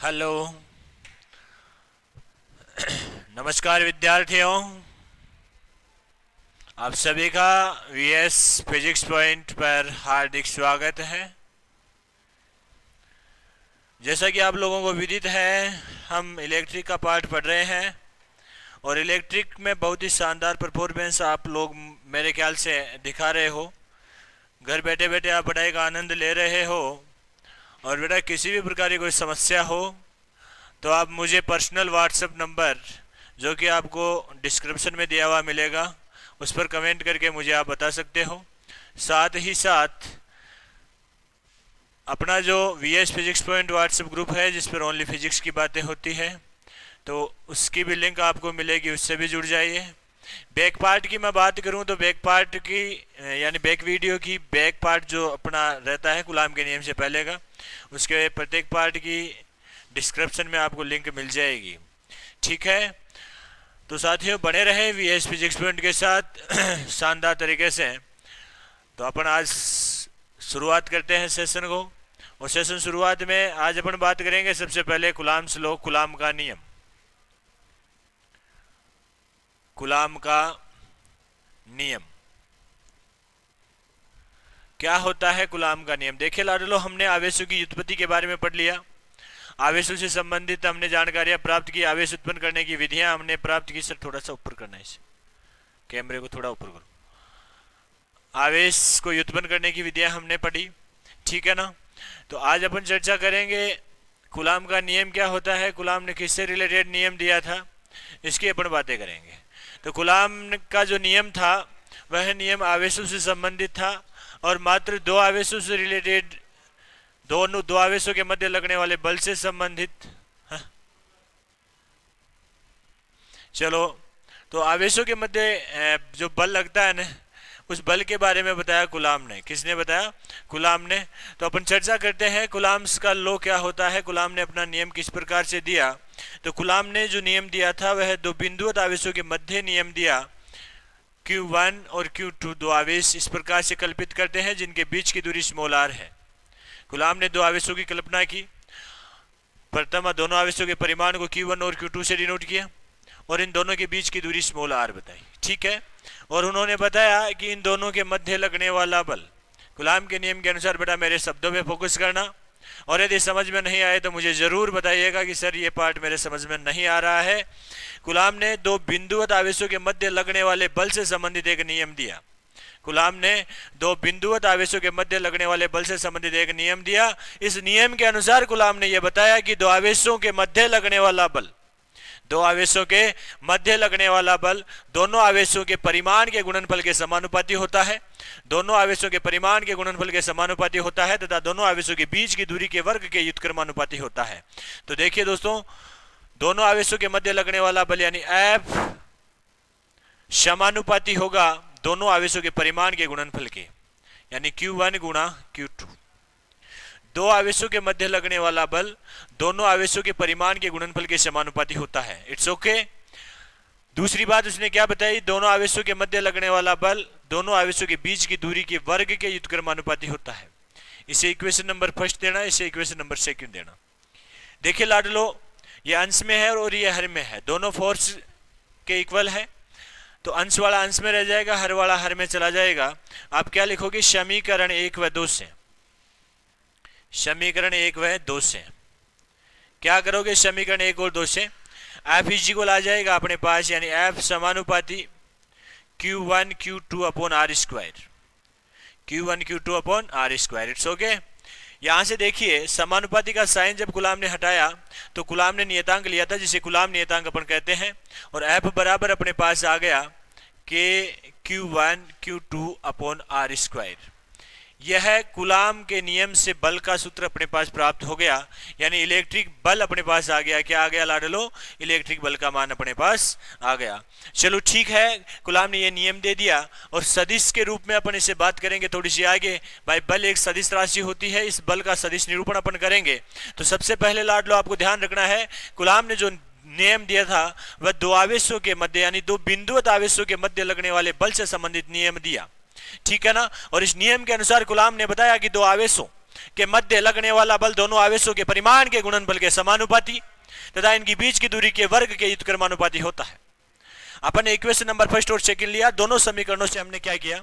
Hello. नमस्कार विद्यार्थियों, आप सभी का वीएस फिजिक्स पॉइंट पर हार्दिक स्वागत है। जैसा कि आप लोगों को विदित है, हम इलेक्ट्रिक का पार्ट पढ़ रहे हैं और इलेक्ट्रिक में बहुत ही शानदार परफॉर्मेंस आप लोग मेरे ख्याल से दिखा रहे हो। घर बैठे बैठे आप पढ़ाई का आनंद ले रहे हो। और बेटा, किसी भी प्रकार की कोई समस्या हो तो आप मुझे पर्सनल व्हाट्सएप नंबर, जो कि आपको डिस्क्रिप्शन में दिया हुआ मिलेगा, उस पर कमेंट करके मुझे आप बता सकते हो। साथ ही साथ अपना जो VS physics point WhatsApp group है, जिस पर ओनली फिजिक्स की बातें होती है, तो उसकी भी लिंक आपको मिलेगी, उससे भी जुड़ जाइए। बैक पार्ट की मैं बात करूं तो बैक पार्ट की यानी बैक वीडियो की बैक पार्ट जो अपना रहता है कूलाम के नियम से पहले का, उसके प्रत्येक पार्ट की डिस्क्रिप्शन में आपको लिंक मिल जाएगी। ठीक है, तो साथियों बने रहे वीएस फिजिक्स पॉइंट के साथ शानदार तरीके से। तो अपन आज शुरुआत करते हैं सेशन को। और सेशन शुरुआत में आज अपन बात करेंगे सबसे पहले कूलाम्स लॉ, कूलाम का नियम। कूलाम का नियम क्या होता है? कूलाम का नियम देखिए लाडलो, हमने आवेशों की व्युत्पत्ति के बारे में पढ़ लिया। आवेशों से संबंधित हमने जानकारियां प्राप्त की, आवेश उत्पन्न करने की विधियां हमने प्राप्त की। सर थोड़ा सा ऊपर करना है, इसे कैमरे को थोड़ा ऊपर करो। आवेश को व्युत्पन्न करने की विधियां हमने पढ़ी, ठीक है ना। तो आज अपन चर्चा करेंगे कूलाम का नियम क्या होता है, कूलाम ने किससे रिलेटेड नियम दिया था, इसकी अपन बातें करेंगे। तो कूलाम का जो नियम था वह नियम आवेशों से संबंधित था और मात्र दो आवेशों से रिलेटेड, दो आवेशों के मध्य लगने वाले बल से संबंधित। चलो, तो आवेशों के मध्य जो बल लगता है ना, उस बल के बारे में बताया कूलाम ने। किसने बताया? कूलाम ने। तो अपन चर्चा करते हैं कूलाम्स का लॉ क्या होता है, कूलाम ने अपना नियम किस प्रकार से दिया। तो कूलाम ने जो नियम दिया था वह दो बिंदुवत आवेशों के मध्य नियम दिया। Q1 और Q2 दो आवेश इस प्रकार से कल्पित करते हैं जिनके बीच की दूरी स्मॉल r है। कूलाम ने दो आवेशों की कल्पना की। प्रथम दोनों आवेशों के परिमाण को Q1 और Q2 से डिनोट किया और इन दोनों के बीच की दूरी स्मॉल r बताई, ठीक है। और उन्होंने बताया कि इन दोनों के मध्य लगने वाला बल, कूलाम के नियम के अनुसार बेटा मेरे शब्दों पे फोकस करना, और यदि समझ में नहीं आए तो मुझे जरूर बताइएगा कि सर ये पार्ट मेरे समझ में नहीं आ रहा है। कूलाम ने दो बिंदुवत आवेशों के मध्य लगने वाले बल से संबंधित एक नियम दिया। कूलाम ने दो बिंदुवत आवेशों के मध्य लगने वाले बल से संबंधित एक नियम दिया। इस नियम के अनुसार कूलाम ने यह बताया कि दो आवेशों के मध्य लगने वाला बल, दो आवेशों के मध्य लगने वाला बल दोनों आवेशों के परिमाण के गुणनफल के समानुपाती होता है। दोनों आवेशों के परिमाण के गुणनफल के समानुपाती होता है तथा दोनों आवेशों के बीच की दूरी के वर्ग के व्युत्क्रमानुपाती होता है। तो देखिए दोस्तों, दोनों आवेशों के मध्य लगने वाला बल यानी F समानुपाती होगा दोनों आवेशों के परिमाण के गुणनफल के, यानी Q1 गुणा Q2। दो आवेशों के मध्य लगने वाला बल दोनों आवेशों के परिमाण के गुणनफल के समानुपाती होता है। It's okay. दूसरी बात उसने क्या बताई? दोनों आवेशों के मध्य लगने वाला बल दोनों आवेशों के बीच की दूरी के वर्ग के व्युत्क्रमानुपाती होता है। इसे इक्वेशन नंबर फर्स्ट देना, इसे इक्वेशन नंबर सेकंड देना। देखिए लाडलो, ये अंश में है और ये हर में है, दोनों फोर्स के इक्वल है, तो अंश वाला अंश में रह जाएगा, हर वाला हर में चला जाएगा। आप क्या लिखोगे? समीकरण 1 व 2 से, समीकरण 1 व 2 से क्या करोगे? समीकरण 1 और 2 से F इक्वल आ जाएगा अपने पास, यानी F समानुपाती Q1 Q2 upon R square, Q1 Q2 upon R square. It's okay. यहां से देखिए समानुपाती का साइन जब कूलाम ने हटाया तो कूलाम ने नियतांक लिया था, जिसे कूलाम नियतांक अपन कहते हैं, और F बराबर अपने पास आ गया K Q1 Q2 upon R square. यह कूलाम के नियम से बल का सूत्र अपने पास प्राप्त हो गया, यानी इलेक्ट्रिक बल अपने पास आ गया। क्या आ गया लाडलो? इलेक्ट्रिक बल का मान अपने पास आ गया। चलो ठीक है, कूलाम ने यह नियम दे दिया और सदिश के रूप में अपन इसे बात करेंगे थोड़ी सी आगे। भाई बल एक सदिश राशि होती है, इस बल का सदिश निरूपण अपन करेंगे। तो सबसे पहले लाडलो आपको ध्यान रखना है, कूलाम ने जो नियम दिया था वह दो आवेशों के मध्य यानी दो बिंदुवत आवेशों के मध्य लगने वाले बल से संबंधित नियम दिया, ठीक है ना। और इस नियम के अनुसार कूलाम ने बताया कि दो आवेशों के मध्य लगने वाला बल दोनों आवेशों के परिमाण के गुणनफल के समानुपाती तथा इनकी बीच की दूरी के वर्ग के युतक्रमानुपाती होता है। अपन ने इक्वेशन नंबर फर्स्ट और सेकंड लिया, दोनों समीकरणों से हमने क्या किया,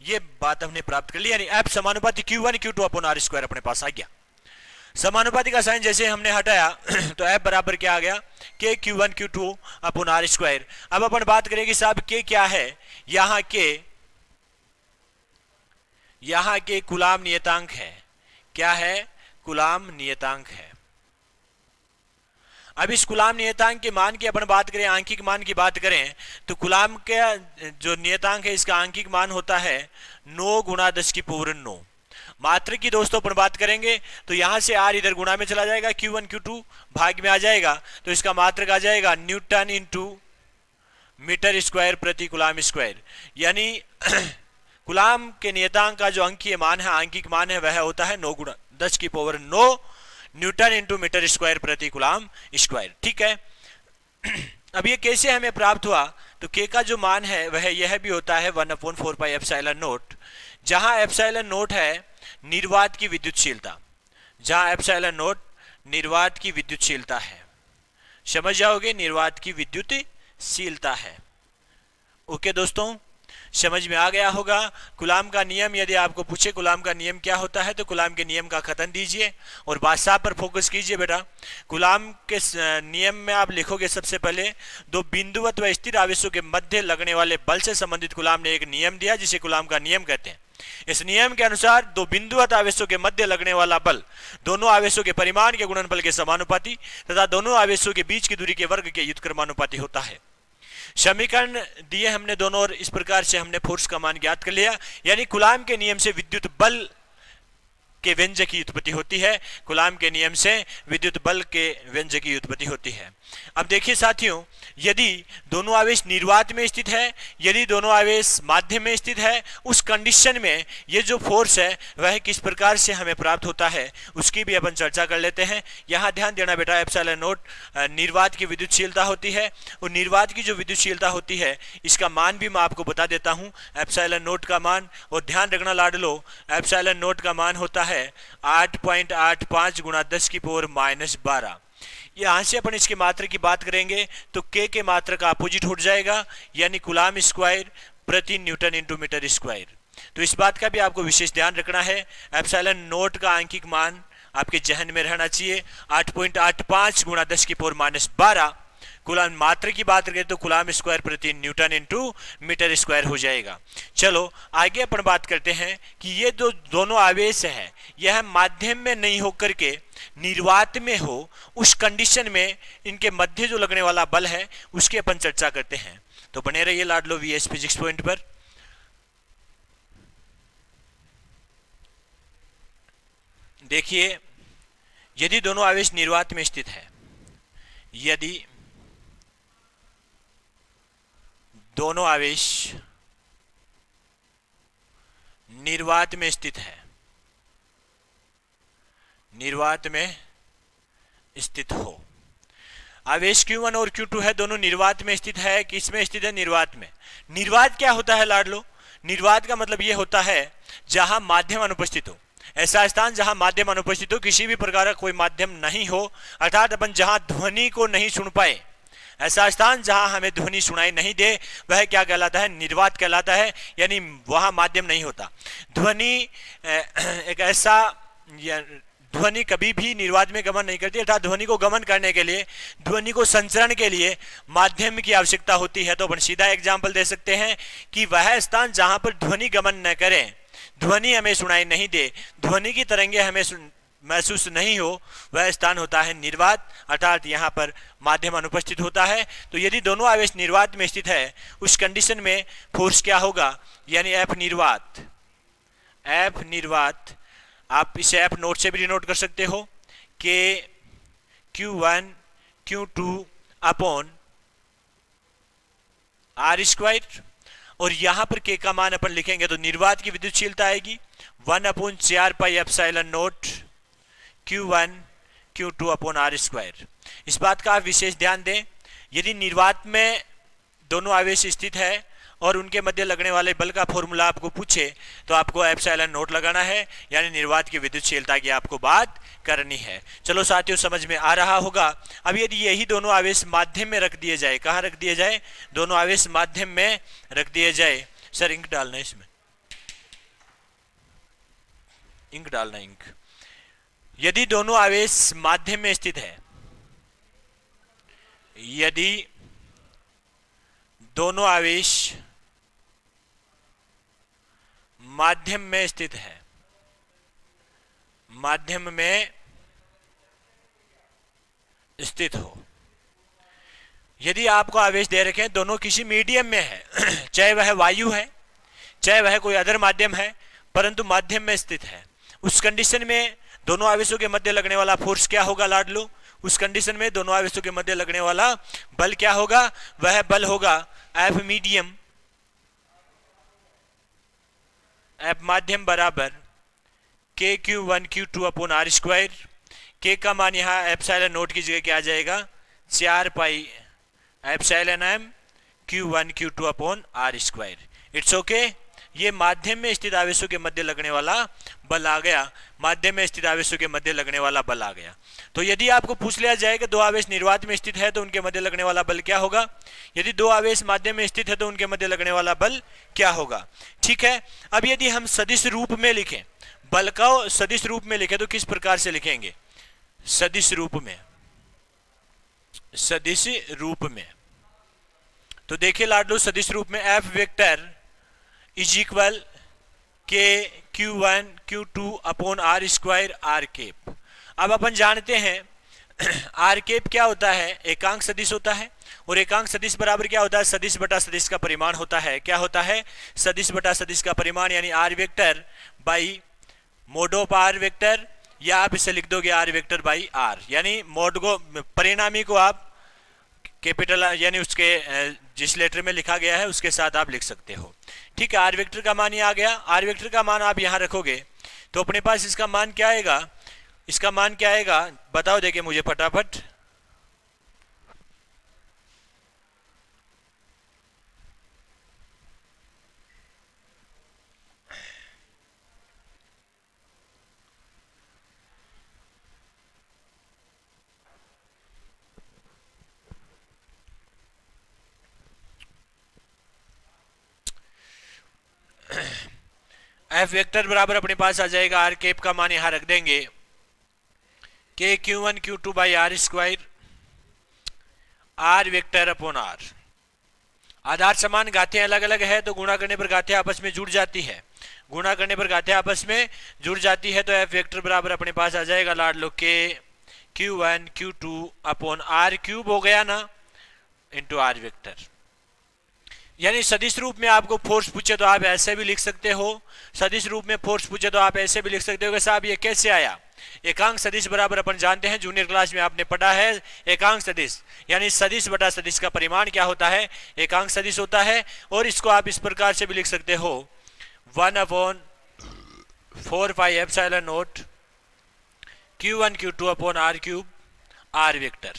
ये बात हमने प्राप्त कर ली, यानी F समानुपाती Q1 Q2 upon R square अपने पास आ गया। समानुपाती का साइन जैसे हमने हटाया तो F बराबर क्या आ गया, K Q1 Q2 upon R square. अब अपन बात करेंगे साहब K क्या है, यहाँ के कूलाम नियतांक है। क्या है, कूलाम नियतांक है। अब इस कूलाम नियतांक के मान की अपन बात करें, आंकिक मान की बात करें, तो कूलाम का जो नियतांक है इसका आंकिक मान होता है 9 गुणा 10 की पावर 9। मात्रक की दोस्तों अपन बात करेंगे तो यहां से R इधर गुणा में चला जाएगा, Q1 Q2 भाग में आ जाएगा, तो इसका मात्रक आ जाएगा न्यूटन इंटू मीटर स्क्वायर प्रति कूलाम स्क्वायर। यानी कूलाम के नियतांक का जो अंकीय मान है, आंकिक मान है, वह होता है 9 गुणा 10 की power 9 newton into metre square प्रति कूलाम स्क्वायर। ठीक है। अब ये कैसे हमें प्राप्त हुआ, तो K का जो मान है वह यह भी होता है 1/4 पाई एप्सिलॉन नोट, जहां एप्सिलॉन नोट है निर्वात की विद्युतशीलता, जहां एप्सिलॉन नोट निर्वात की विद्युतशीलता है। समझ जाओगे, निर्वात की विद्युतशीलता है। ओके दोस्तों, समझ में आ गया होगा। कूलाम का नियम यदि आपको पूछे कूलाम का नियम क्या होता है, तो कूलाम के नियम का कथन दीजिए और बादशाह पर फोकस कीजिए बेटा। कूलाम के नियम में आप लिखोगे सबसे पहले, दो बिंदुवत व स्थिर आवेशों के मध्य लगने वाले बल से संबंधित कूलाम ने एक नियम दिया जिसे कूलाम का नियम कहते हैं। इस नियम के अनुसार दो बिंदुवत आवेशों के मध्य लगने वाला बल दोनों आवेशों के परिमाण के गुणनफल के समानुपाती तथा दोनों आवेशों के बीच की दूरी के वर्ग के युतक्रमानुपाती होता है। समीकरण दिए हमने दोनों और इस प्रकार से हमने फोर्स का मान ज्ञात कर लिया। यानी कूलाम के नियम से विद्युत बल के व्यंजक की उत्पत्ति होती है, कूलाम के नियम से विद्युत बल के व्यंजक की उत्पत्ति होती है। अब देखिए साथियों, यदि दोनों आवेश निर्वात में स्थित है, यदि दोनों आवेश माध्यम में स्थित है, उस कंडीशन में ये जो फोर्स है वह किस प्रकार से हमें प्राप्त होता है उसकी भी अपन चर्चा कर लेते हैं। यहाँ ध्यान देना बेटा, एप्सिलॉन नोट निर्वात की विद्युतशीलता होती है, और निर्वात की जो विद्युतशीलता होती है इसका मान भी मैं आपको बता देता हूँ, एप्सिलॉन नोट का मान। और ध्यान रखना लाडलो, एप्सिलॉन नोट का मान होता है 8.85 गुणा 10 की पावर -12। यहां से अपन इसके मात्रा की बात करेंगे तो K के मात्रा का अपोजिट हो जाएगा, यानी कूलाम स्क्वायर प्रति न्यूटन इंटू मीटर स्क्वायर। तो इस बात का भी आपको विशेष ध्यान रखना है। एप्सिलॉन नोट का आंकिक मान आपके जहन में रहना चाहिए 8.85 गुणा 10 की पावर -12। कूलाम मात्रा की बात करें तो कूलाम स्क्वायर प्रति न्यूटन इंटू मीटर स्क्वायर हो जाएगा। चलो आगे अपन बात करते हैं कि ये जो दोनों आवेश है यह माध्यम में नहीं होकर के निर्वात में हो, उस कंडीशन में इनके मध्य जो लगने वाला बल है उसकी अपन चर्चा करते हैं। तो बने रहिए लाडलो VS फिजिक्स पॉइंट पर। देखिए, यदि दोनों आवेश निर्वात में स्थित है, यदि दोनों आवेश निर्वात में स्थित है, निर्वात में स्थित हो, आवेश Q1 और Q2 है, दोनों निर्वात में स्थित है। किसमें स्थित है? निर्वात में। निर्वात क्या होता है लाडलो? निर्वात का मतलब यह होता है जहां माध्यम अनुपस्थित हो, ऐसा स्थान जहां माध्यम अनुपस्थित हो, किसी भी प्रकार का कोई माध्यम नहीं हो, अर्थात अपन जहां ध्वनि को नहीं सुन पाए, ऐसा स्थान जहां हमें ध्वनि सुनाई नहीं दे, वह क्या कहलाता है? निर्वात कहलाता है। यानी वहां माध्यम नहीं होता। ध्वनि एक ऐसा, ध्वनि कभी भी निर्वात में गमन नहीं करती, अर्थात ध्वनि को गमन करने के लिए, ध्वनि को संचरण के लिए माध्यम की आवश्यकता होती है। तो अपन सीधा एग्जाम्पल दे सकते हैं कि वह स्थान जहां पर ध्वनि गमन न करे, ध्वनि हमें सुनाई नहीं दे, ध्वनि की तरंगे हमें महसूस नहीं हो, वह स्थान होता है निर्वात, अर्थात यहाँ पर माध्यम अनुपस्थित होता है। तो यदि दोनों आवेश निर्वात में स्थित है, उस कंडीशन में फोर्स क्या होगा? यानी F निर्वात, F निर्वात, आप इसे F नोट से भी डिनोट कर सकते हो, K Q1 Q2 upon R square, और यहां पर K का मान अपन लिखेंगे तो निर्वात की विद्युतशीलता आएगी 1/4 pi epsilon naught Q1 Q2 upon R square. इस बात का आप विशेष ध्यान दें, यदि निर्वात में दोनों आवेश स्थित है और उनके मध्य लगने वाले बल का फॉर्मूला आपको पूछे तो आपको एप्सिलॉन नॉट लगाना है, यानी निर्वात की विद्युतशीलता की आपको बात करनी है। चलो साथियों, समझ में आ रहा होगा। अब यदि यही दोनों आवेश माध्यम में रख दिए जाए, कहाँ रख दिए जाए? दोनों आवेश माध्यम में रख दिए जाए। सर इंक डालना है इसमें, इंक डालना, इंक। यदि दोनों आवेश माध्यम में स्थित है, यदि दोनों आवेश माध्यम में स्थित है, माध्यम में स्थित हो, यदि आपको आवेश दे रखे हैं दोनों किसी मीडियम में है, चाहे वह वायु है चाहे वह कोई अदर माध्यम है, परंतु माध्यम में स्थित है, उस कंडीशन में दोनों आवेशों के मध्य लगने वाला फोर्स क्या होगा लाडलो? उस कंडीशन में दोनों आवेशों के मध्य लगने वाला बल क्या होगा? वह बल होगा एफ मीडियम, एफ माध्यम बराबर के Q one Q two upon R square. K का मान यहाँ एप्सिलॉन नोट की जगह क्या आ जाएगा? 4 pi epsilon M Q one Q two upon R square. It's okay. ये माध्यम में स्थित आवेशों के मध्य लगने वाला बल आ गया, माध्यम में स्थित आवेशों के मध्य लगने वाला बल आ गया। तो यदि आपको पूछ लिया जाए कि दो आवेश निर्वात में स्थित है तो उनके मध्य लगने वाला बल क्या होगा? यदि दो आवेश माध्यम में स्थित है तो उनके मध्य लगने वाला बल क्या होगा? ठीक है। अब यदि हम सदिश रूप में लिखें, बल का सदिश रूप में लिखें तो किस प्रकार से लिखेंगे? सदिश रूप में, सदिश रूप में तो देखिए लाडलो, सदिश रूप में F vector is equal K Q one Q two upon R square R cap. अब अपन जानते हैं आर केप क्या होता है? एकांक सदिश होता है, और एकांक सदिश बराबर क्या होता है? सदिश बटा सदिश का परिमाण होता है। क्या होता है? सदिश बटा सदिश का परिमाण, यानी R vector by mod of R vector, या आप इसे लिख दोगे आर वेक्टर बाई आर, यानी मोड को, परिणामी को आप कैपिटल यानी उसके जिस लेटर में लिखा गया है उसके साथ आप लिख सकते हो। ठीक है, आर वेक्टर का मान ये आ गया। आर वेक्टर का मान आप यहाँ रखोगे तो अपने पास इसका मान क्या आएगा? इसका मान क्या आएगा बताओ, देखिए मुझे फटाफट। एफ वेक्टर बराबर अपने पास आ जाएगा, आर केप का मान यहां रख देंगे k Q one Q two by r square r vector upon r. आधार समान, गांठें अलग अलग है तो गुणा करने पर गांठें आपस में जुड़ जाती है, गुणा करने पर गांठें आपस में जुड़ जाती है। तो एफ वेक्टर बराबर अपने पास आ जाएगा लाड लो K Q one Q two upon R cube हो गया ना, इंटू आर वेक्टर। यानी सदिश रूप में आपको फोर्स पूछे तो आप ऐसे भी लिख सकते हो, सदिश रूप में फोर्स पूछे तो आप ऐसे भी लिख सकते हो कि साहब ये कैसे आया? एकांक सदिश बराबर अपन जानते हैं, जूनियर क्लास में आपने पढ़ा है, एकांक सदिश यानी सदिश बटा सदिश का परिमाण क्या होता है? एकांक सदिश होता है। और इसको आप इस प्रकार से भी लिख सकते हो 1/4 pi epsilon naught Q1 Q2 upon R cube R vector.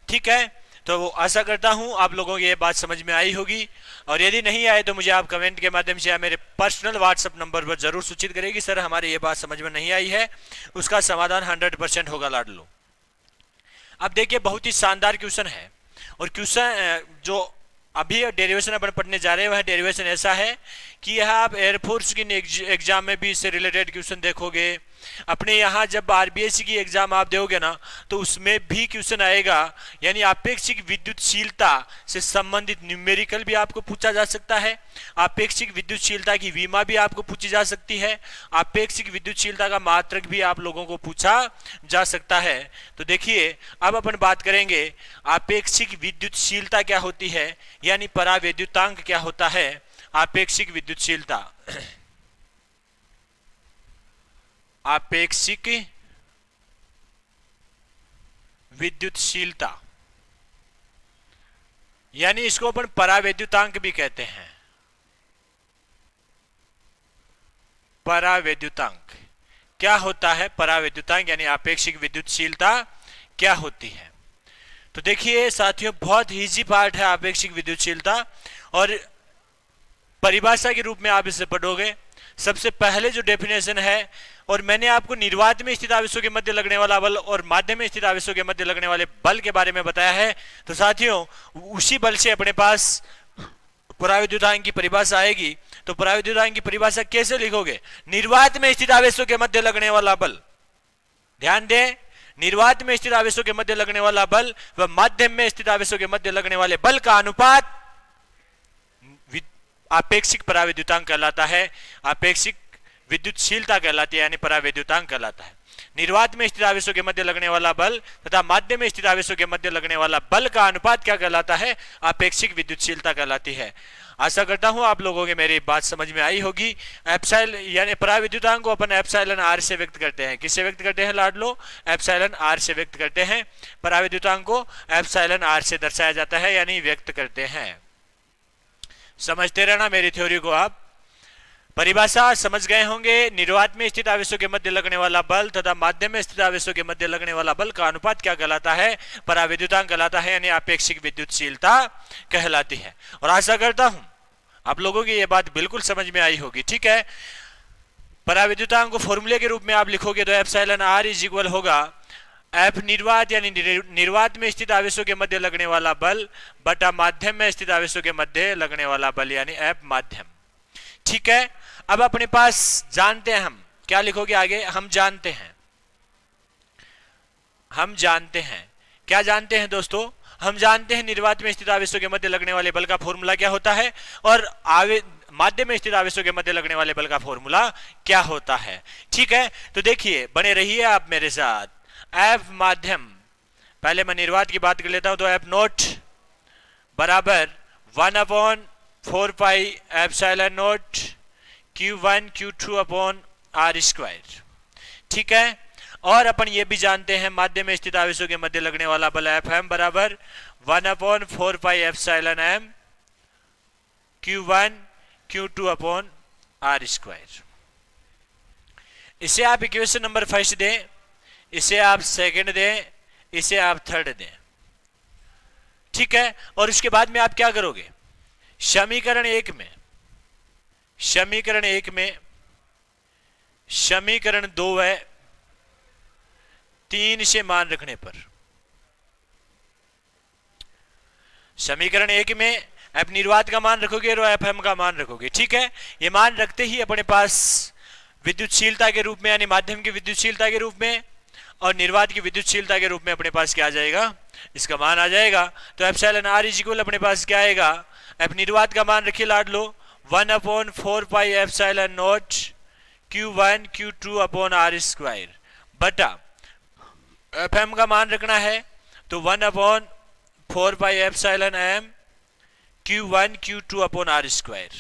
ठीक है, तो वो आशा करता हूं आप लोगों को ये बात समझ में आई होगी, और यदि नहीं आए तो मुझे आप कमेंट के माध्यम से या मेरे पर्सनल व्हाट्सएप नंबर पर जरूर सूचित करेगी, सर हमारी ये बात समझ में नहीं आई है, उसका समाधान 100% होगा लाडलो। अब देखिए बहुत ही शानदार क्वेश्चन है, और क्वेश्चन जो अभी डेरिवेशन अपन पढ़ने जा रहे हैं वह डेरिवेशन ऐसा है कि यह आप एयरफोर्स की एग्जाम में भी इससे रिलेटेड क्वेश्चन देखोगे। अपने यहाँ जब आरबीएससी की एग्जाम आप दोगे ना तो उसमें भी क्वेश्चन आएगा, यानी आपेक्षिक विद्युतशीलता से संबंधित न्यूमेरिकल भी आपको पूछा जा सकता है, आपेक्षिक विद्युतशीलता की विमा भी आपको पूछी जा सकती है, आपेक्षिक विद्युतशीलता का मात्रक भी आप लोगों को पूछा जा सकता है। तो देखिए अब अपन बात करेंगे आपेक्षिक विद्युतशीलता क्या होती है, यानी परावैद्युतांक क्या होता है। आपेक्षिक विद्युतशीलता, आपेक्षिक विद्युतशीलता यानी इसको अपन परावैद्युतांक भी कहते हैं। परावैद्युतांक क्या होता है? परावैद्युतांक यानी आपेक्षिक विद्युतशीलता क्या होती है? तो देखिए साथियों बहुत इजी पार्ट है आपेक्षिक विद्युतशीलता, और परिभाषा के रूप में आप इसे पढ़ोगे। सबसे पहले जो डेफिनेशन है, और मैंने आपको निर्वात में स्थित आवेशों के मध्य लगने वाला बल और माध्यम में स्थित आवेशों के मध्य लगने वाले बल के बारे में बताया है। तो साथियों, उसी बल से अपने पास पराविद्युतांक की परिभाषा आएगी। तो पराविद्युतांक की परिभाषा कैसे लिखोगे? निर्वात में स्थित आवेशों के मध्य लगने वाला बल, ध्यान दें, निर्वात में स्थित आवेशों के मध्य लगने वाला बल व माध्यम में स्थित आवेशों के मध्य लगने वाले बल का अनुपात आपेक्षिक पराविद्युतांक कहलाता है। आपेक्षिक विद्युतशीलता कहलाती है, यानी पराविद्युतांक कहलाता है। निर्वात में स्थित आवेशों के मध्य लगने वाला बल तथा माध्यम में स्थित आवेशों के मध्य लगने वाला बल का अनुपात क्या कहलाता है? आपेक्षिक विद्युतशीलता कहलाती है। आशा करता हूं आप लोगों के मेरी बात समझ में आई होगी। एप्सिलॉन यानी पराविद्युतांक को अपन एप्सिलॉन आर से व्यक्त करते हैं। किससे व्यक्त करते हैं लाडलो? एप्सिलॉन आर से व्यक्त करते हैं। पराविद्युतांक को एप्सिलॉन आर से दर्शाया जाता है, यानी व्यक्त करते हैं। समझते रहना मेरी थ्योरी को। आप परिभाषा समझ गए होंगे। निर्वात में स्थित आवेशों के मध्य लगने वाला बल तथा माध्यम में स्थित आवेशों के मध्य लगने वाला बल का अनुपात क्या कहलाता है? पराविद्युतांक कहलाता है, यानी आपेक्षिक विद्युतशीलता कहलाती है। और आशा करता हूं आप लोगों की यह बात बिल्कुल समझ में आई होगी। ठीक है, पराविद्युतांक को फॉर्मूले के रूप में आप लिखोगे तो एप्सिलॉन आर इज इक्वल होगा एफ निर्वात यानी निर्वात में स्थित आवेशों के मध्य लगने वाला बल बटा माध्यम में स्थित आवेशों के मध्य लगने वाला बल, यानी एफ माध्यम। ठीक है, अब अपने पास जानते हैं हम क्या लिखोगे आगे? हम जानते हैं क्या जानते हैं दोस्तों? हम जानते हैं निर्वात में स्थित आवेशों के मध्य लगने वाले बल का फॉर्मूला क्या होता है और माध्यम में स्थित आवेशों के मध्य लगने वाले बल का फॉर्मूला क्या होता है। ठीक है, तो देखिए, बने रहिए आप मेरे साथ। एफ माध्यम, पहले मैं निर्वात की बात कर लेता हूं, तो एफ नोट बराबर 1/4 pi epsilon naught Q1 Q2 upon R square. ठीक है, और अपन ये भी जानते हैं माध्यम में स्थित आवेशों के मध्य लगने वाला बल एफ एम बराबर 1/4 pi epsilon M Q1 Q2 upon R square. इसे आप इक्वेशन नंबर फर्स्ट दें, इसे आप सेकंड दें, इसे आप थर्ड दें। ठीक है, और उसके बाद में आप क्या करोगे? समीकरण एक में, समीकरण 2 है 3 से मान रखने पर, समीकरण 1 में एफ निर्वात का मान रखोगे और एफ एम का मान रखोगे। ठीक है, ये मान रखते ही अपने पास विद्युतशीलता के रूप में, यानी माध्यम की विद्युतशीलता के रूप में और निर्वात की विद्युतशीलता के रूप में अपने पास क्या आ जाएगा? इसका मान आ जाएगा। तो एप्सिलॉन आर इज इक्वल अपने पास क्या आएगा? एफ निर्वात का मान रखिए लाड लो, 1/4 pi epsilon naught Q1 Q2 upon R square बटा एफ एम का मान रखना है तो 1/4 pi epsilon M Q1 Q2 upon R square.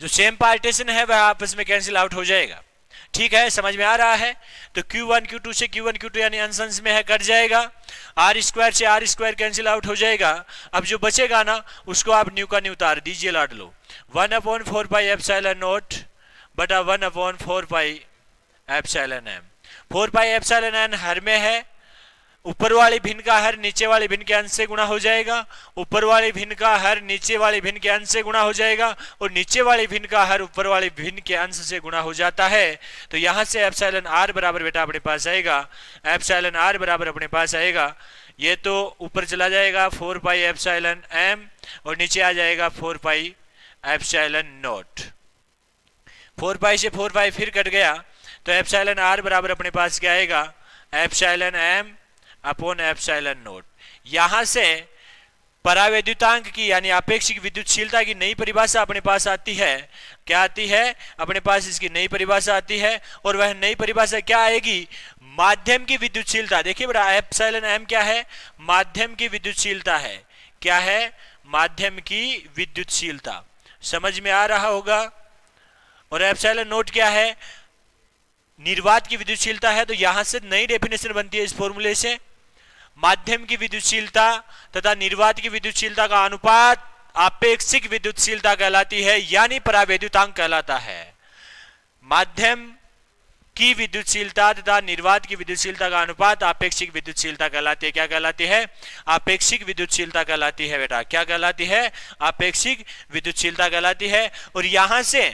जो सेम पार्टीशन है वह आपस में कैंसिल आउट हो जाएगा। ठीक है, समझ में आ रहा है? तो Q1 Q2 से Q1 Q2 यानी अंश में है, कट जाएगा। आर स्क्वायर से आर स्क्वायर कैंसिल आउट हो जाएगा। अब जो बचेगा ना उसको आप न्यू का न्यू उतार दीजिए लाड लो, 1/4 पाई एप्सिलॉन नॉट बटा 1/4 pi epsilon M. 4 pi epsilon N हर में है, ऊपर वाली भिन्न का हर नीचे वाले भिन्न के अंश से गुणा हो जाएगा, ऊपर वाले भिन्न का हर नीचे वाले भिन्न के अंश से गुणा हो जाएगा और नीचे वाले भिन्न का हर ऊपर वाले भिन्न के अंश से गुणा हो जाता है। तो यहां से एप्सिलॉन आर बराबर बेटा अपने पास आएगा, एप्सिलॉन आर बराबर अपने पास आएगा, ये तो ऊपर चला जाएगा 4 पाई एप्सिलॉन एम और नीचे आ जाएगा 4 पाई एप्सिलॉन नॉट। 4 पाई से 4 पाई फिर कट गया तो एप्सिलॉन आर बराबर अपने पास क्या आएगा? Epsilon M upon epsilon naught. यहां से परावैद्युतांक की यानी आपेक्षिक विद्युतशीलता की नई परिभाषा अपने पास आती है। क्या आती है? अपने पास इसकी नई परिभाषा आती है और वह नई परिभाषा क्या आएगी? माध्यम की विद्युतशीलता। देखिए बड़ा, एप्सिलॉन एम क्या है? माध्यम की विद्युतशीलता है। क्या है? माध्यम की विद्युतशीलता। समझ में आ रहा होगा। और एप्सिलॉन नॉट क्या है? निर्वात की विद्युतशीलता है। तो यहां से नई डेफिनेशन बनती है इस फॉर्मूले से, माध्यम की विद्युतशीलता तथा निर्वात की विद्युतशीलता का अनुपात आपेक्षिक विद्युतशीलता कहलाती है, यानी परावैद्युतांक कहलाता है। माध्यम की विद्युतशीलता तथा निर्वात की विद्युतशीलता का अनुपात आपेक्षिक विद्युतशीलता कहलाती है। क्या कहलाती है? आपेक्षिक विद्युतशीलता कहलाती है बेटा। क्या कहलाती है? आपेक्षिक विद्युतशीलता कहलाती है। और यहां से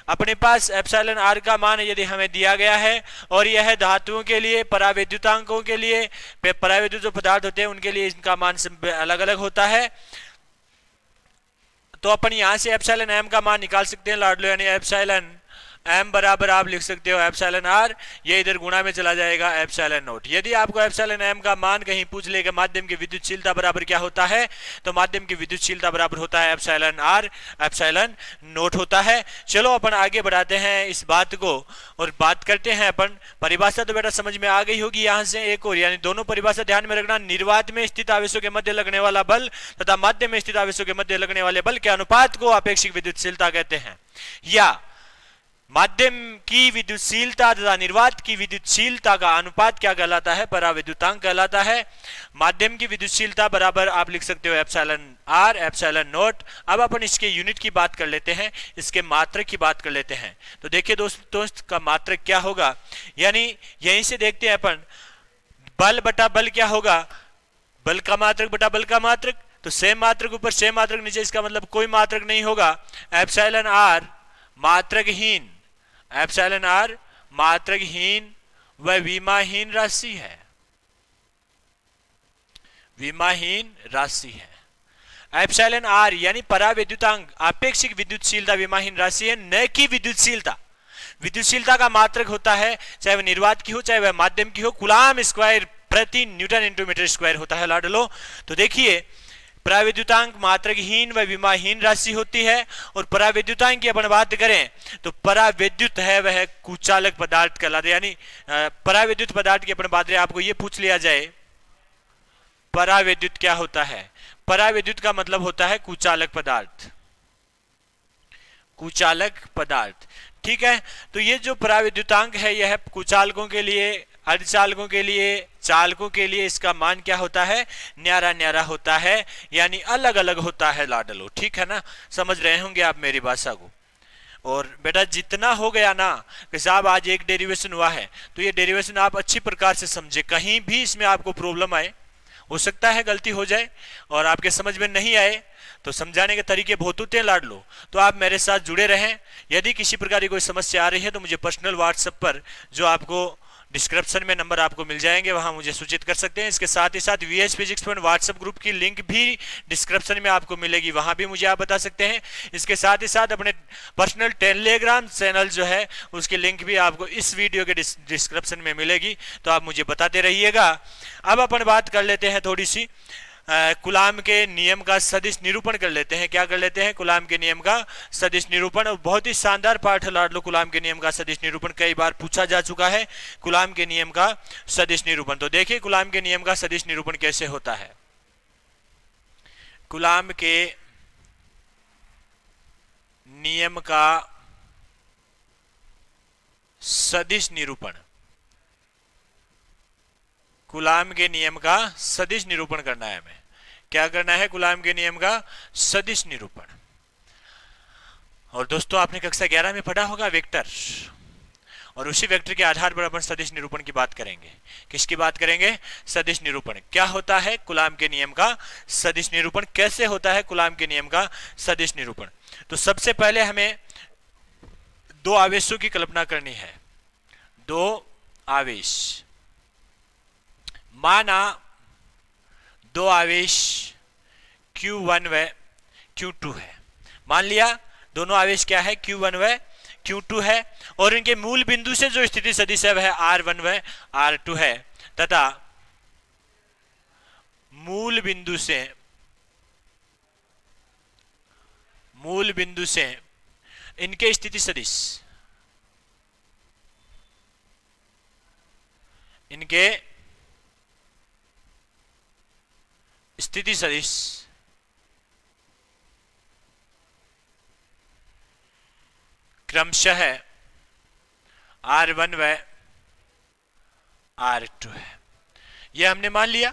अपने पास एप्सिलॉन आर का मान यदि हमें दिया गया है और यह धातुओं के लिए, परावैद्युतांकों के लिए, परावैद्युत जो पदार्थ होते हैं उनके लिए इनका मान अलग अलग होता है, तो अपन यहां से एप्सिलॉन एम का मान निकाल सकते हैं लाडलो, यानी एप्सिलॉन एम बराबर आप लिख सकते हो एप्सिलॉन आर, ये इधर गुणा में चला जाएगा एप्सिलॉन नोट। यदि आपको एप्सिलॉन एम का मान कहीं पूछ लेगा माध्यम की विद्युतशीलता बराबर क्या होता है, तो माध्यम की विद्युतशीलता बराबर होता है एप्सिलॉन आर एप्सिलॉन नोट होता है। चलो अपन आगे बढ़ाते हैं इस बात को और बात करते हैं अपन। परिभाषा तो बेटा समझ में आ गई होगी यहां से एक और, यानी दोनों परिभाषा ध्यान में रखना। निर्वात में स्थित आवेशों के मध्य लगने वाला बल तथा माध्यम में स्थित आवेशों के मध्य लगने वाले बल के अनुपात को आपेक्षिक विद्युतशीलता कहते हैं, या माध्यम की विद्युतशीलता तथा निर्वात की विद्युतशीलता का अनुपात क्या कहलाता है? परावैद्युतांक कहलाता है। माध्यम की विद्युतशीलता बराबर आप लिख सकते हो एप्सिलॉन आर एप्सिलॉन नोट। अब अपन इसके यूनिट की बात कर लेते हैं, इसके मात्रक की बात कर लेते हैं। तो देखिए दोस्त का मात्रक क्या होगा, यानी यहीं से देखते हैं अपन, बल बटा बल क्या होगा? बल का मात्रक बटा बल का मात्रक, तो सेम मात्रक ऊपर सेम मात्रक नीचे, इसका मतलब कोई मात्रक नहीं होगा। एप्सिलॉन आर मात्रकहीन, एप्सिलॉन आर मात्रकहीन व विमाहीन राशि है, विमाहीन राशि है। एप्सिलॉन आर यानी परावैद्युतांक, आपेक्षिक विद्युतशीलता विमाहीन राशि है, न कि विद्युतशीलता। विद्युतशीलता का मात्रक होता है, चाहे वह निर्वात की हो चाहे वह माध्यम की हो, कूलाम स्क्वायर प्रति न्यूटन इंटू मीटर स्क्वायर होता है लाडलो। तो देखिए परावैद्युतांक मात्रकहीन व विमाहीन राशि होती है, और परावैद्युतांक की अपन बात करें तो परावैद्युत है वह कुचालक पदार्थ कहलाते, यानी परावैद्युत पदार्थ की अपन बात करें, आपको यह पूछ लिया जाए परावैद्युत क्या होता है, परावैद्युत का मतलब होता है कुचालक पदार्थ, कुचालक पदार्थ। ठीक है, तो ये जो परावैद्युतांक है यह कुचालकों के लिए, अर्धचालकों के लिए, चालकों के लिए इसका मान क्या होता है? न्यारा न्यारा होता है, यानी अलग अलग होता है लाडलो। ठीक है ना, समझ रहे होंगे आप मेरी भाषा को। और बेटा जितना हो गया ना कि साहब आज एक डेरिवेशन हुआ है, तो ये डेरिवेशन आप अच्छी प्रकार से समझे, कहीं भी इसमें आपको प्रॉब्लम आए, हो सकता है गलती हो जाए और आपके समझ में नहीं आए, तो समझाने के तरीके बहुत होते हैं लाडलो, तो आप मेरे साथ जुड़े रहें। यदि किसी प्रकार की कोई समस्या आ रही है तो मुझे पर्सनल व्हाट्सएप पर, जो आपको डिस्क्रिप्शन में नंबर आपको मिल जाएंगे, वहां मुझे सूचित कर सकते हैं। इसके साथ ही साथ VH physics point WhatsApp group की लिंक भी डिस्क्रिप्शन में आपको मिलेगी, वहां भी मुझे आप बता सकते हैं। इसके साथ ही साथ अपने पर्सनल टेलीग्राम चैनल जो है उसकी लिंक भी आपको इस वीडियो के डिस्क्रिप्शन में मिलेगी, तो आप मुझे बताते रहिएगा। अब अपन बात कर लेते हैं थोड़ी सी कूलाम के नियम का सदिश निरूपण कर लेते हैं। क्या कर लेते हैं? कूलाम के नियम का सदिश निरूपण। और बहुत ही शानदार पाठ है लाडलो, कूलाम के नियम का सदिश निरूपण कई बार पूछा जा चुका है। कूलाम के नियम का सदिश निरूपण, तो देखिए कूलाम के नियम का सदिश निरूपण कैसे होता है। कूलाम के नियम का सदिश निरूपण, कूलाम के नियम का सदिश निरूपण करना है हमें। क्या करना है? कूलाम के नियम का सदिश निरूपण। और दोस्तों आपने कक्षा 11 में पढ़ा होगा वेक्टर, और उसी वेक्टर के आधार पर अपन सदिश निरूपण की बात करेंगे। किसकी बात करेंगे? सदिश निरूपण। क्या होता है कूलाम के नियम का सदिश निरूपण? कैसे होता है कूलाम के नियम का सदिश निरूपण? तो सबसे पहले हमें दो आवेशों की कल्पना करनी है। दो आवेश, माना दो आवेश Q1 व Q2 है। मान लिया दोनों आवेश क्या है? Q1 व Q2 है, और इनके मूल बिंदु से जो स्थिति सदिश है वह R1 व R2 है, तथा मूल बिंदु से इनके स्थिति सदिश, इनके स्थिति सदिश क्रमशः R1 व R2 है। यह हमने मान लिया।